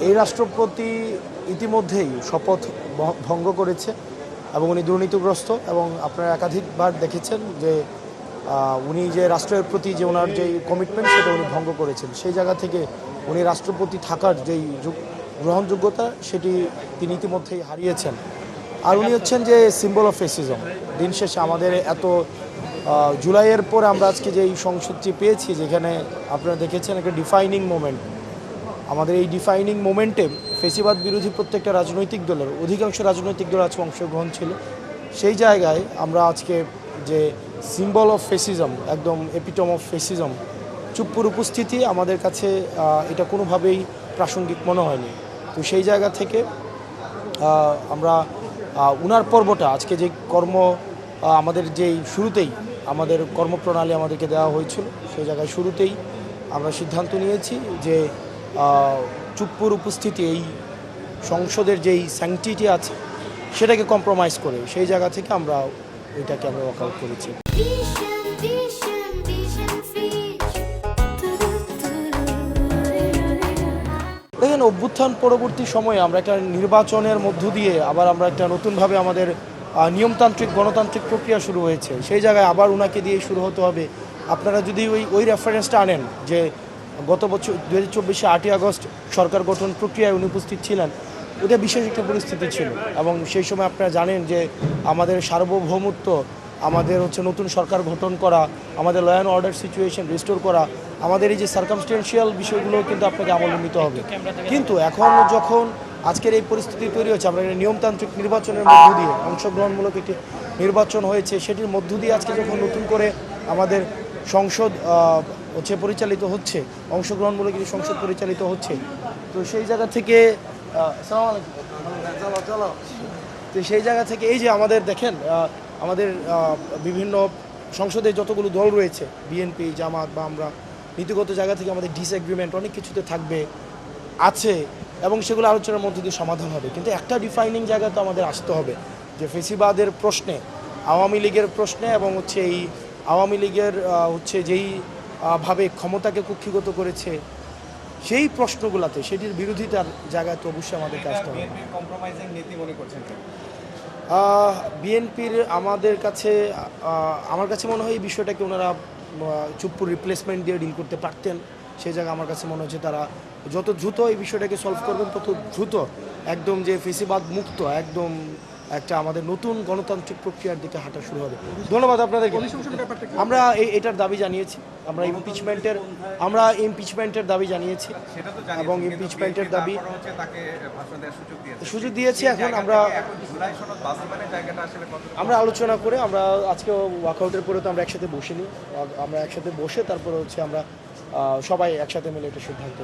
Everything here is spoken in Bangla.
এই রাষ্ট্রপতি ইতিমধ্যেই শপথ ভঙ্গ করেছে এবং উনি দুর্নীতিগ্রস্ত এবং আপনারা একাধিকবার দেখেছেন যে উনি যে রাষ্ট্রের প্রতি যে ওনার যেই কমিটমেন্ট সেটা উনি ভঙ্গ করেছেন। সেই জায়গা থেকে উনি রাষ্ট্রপতি থাকার যেই গ্রহণযোগ্যতা সেটি তিনি ইতিমধ্যেই হারিয়েছেন। আর উনি হচ্ছেন যে সিম্বল অফ ফেসিজম। দিন শেষে আমাদের এত জুলাইয়ের পর আমরা আজকে যে এই সংসদটি পেয়েছি, যেখানে আপনারা দেখেছেন একটা ডিফাইনিং মোমেন্ট। আমাদের এই ডিফাইনিং মোমেন্টে ফেসিবাদ বিরোধী প্রত্যেকটা রাজনৈতিক দলের অধিকাংশ রাজনৈতিক দল আজকে অংশগ্রহণ ছিল। সেই জায়গায় আমরা আজকে যে সিম্বল অফ ফেসিজম, একদম এপিটম অফ ফেসিজম, চুপ্পুর উপস্থিতি আমাদের কাছে এটা কোনোভাবেই প্রাসঙ্গিক মনে হয়নি। তো সেই জায়গা থেকে আমরা উনার পর্বটা আজকে যে আমাদের যেই শুরুতেই আমাদের কর্মপ্রণালী আমাদেরকে দেওয়া হয়েছিল, সেই জায়গায় শুরুতেই আমরা সিদ্ধান্ত নিয়েছি যে চুপ্পুর উপস্থিতি এই সংসদের যেই স্যাংটিটি আছে সেটাকে কম্প্রোমাইজ করে সেই জায়গা থেকে আমরা ওইটাকে আমরা ওয়ার্কআউট করেছি। দেখেন, অভ্যুত্থান পরবর্তী সময়ে আমরা একটা নির্বাচনের মধ্য দিয়ে আবার আমরা একটা নতুনভাবে আমাদের নিয়মতান্ত্রিক গণতান্ত্রিক প্রক্রিয়া শুরু হয়েছে। সেই জায়গায় আবার ওনাকে দিয়ে শুরু হতে হবে। আপনারা যদি ওই রেফারেন্সটা আনেন যে গত বছর 2024 8ই আগস্ট সরকার গঠন প্রক্রিয়ায় উনি উপস্থিত ছিলেন, ওটা বিশেষ একটা পরিস্থিতি ছিল এবং সেই সময় আপনারা জানেন যে আমাদের সার্বভৌমত্ব, আমাদের নতুন সরকার গঠন করা, আমাদের law and order situation restore করা, আমাদের এই যে সার্কামস্টেন্সিয়াল বিষয়গুলো কিন্তু আপনাকে আমলে নিতে হবে। কিন্তু এখন যখন আজকের এই পরিস্থিতি তৈরি হচ্ছে, আমরা নিয়মতান্ত্রিক নির্বাচনের মধ্য দিয়ে অংশগ্রহণমূলক একটি নির্বাচন হয়েছে, সেটির মধ্য দিয়ে আজকে যখন নতুন করে আমাদের সংসদ পরিচালিত হচ্ছে, অংশগ্রহণমূলক একটি সংসদ পরিচালিত হচ্ছে, তো সেই জায়গা থেকে তো সেই জায়গা থেকে এই যে আমাদের দেখেন আমাদের বিভিন্ন সংসদে যতগুলো দল রয়েছে, বিএনপি, জামাত বা আমরা, নীতিগত জায়গা থেকে আমাদের ডিসএগ্রিমেন্ট অনেক কিছুতে থাকবে আছে এবং সেগুলো আলোচনার মধ্যে দিয়ে সমাধান হবে। কিন্তু একটা ডিফাইনিং জায়গা তো আমাদের আসতে হবে যে ফেসিবাদের প্রশ্নে, আওয়ামী লীগের প্রশ্নে এবং এই আওয়ামী লীগের যেই ভাবে ক্ষমতাকে কুক্ষিগত করেছে সেই প্রশ্নগুলোতে সেটির বিরোধিতার জায়গায় তো অবশ্যই আমাদেরকে আসতে হবে। বিএনপির আমার কাছে মনে হয় এই বিষয়টাকে ওনারা চুপ্পুর রিপ্লেসমেন্ট দিয়ে ডিল করতে পারতেন। সেই জায়গায় আমার কাছে মনে হচ্ছে তারা যত দ্রুত এই বিষয়টাকে সলভ করবেন তত দ্রুত একদম যে ফেসিবাদ মুক্ত একদম একটা আমাদের নতুন গণতান্ত্রিক প্রক্রিয়ার দিকে হাঁটা শুরু হবে। ধন্যবাদ আপনাদেরকে। আমরা এটার দাবি জানিয়েছি, আমরা ইমপিচমেন্টের দাবি জানিয়েছি এবং ইমপিচমেন্টের দাবি সুযোগ দিয়েছি। এখন আমরা আলোচনা করে আমরা আজকে ওয়ার্কআউটের পরে তো আমরা একসাথে বসিনি, আমরা একসাথে বসে তারপরে আমরা সবাই একসাথে মিলে একটা সিদ্ধান্ত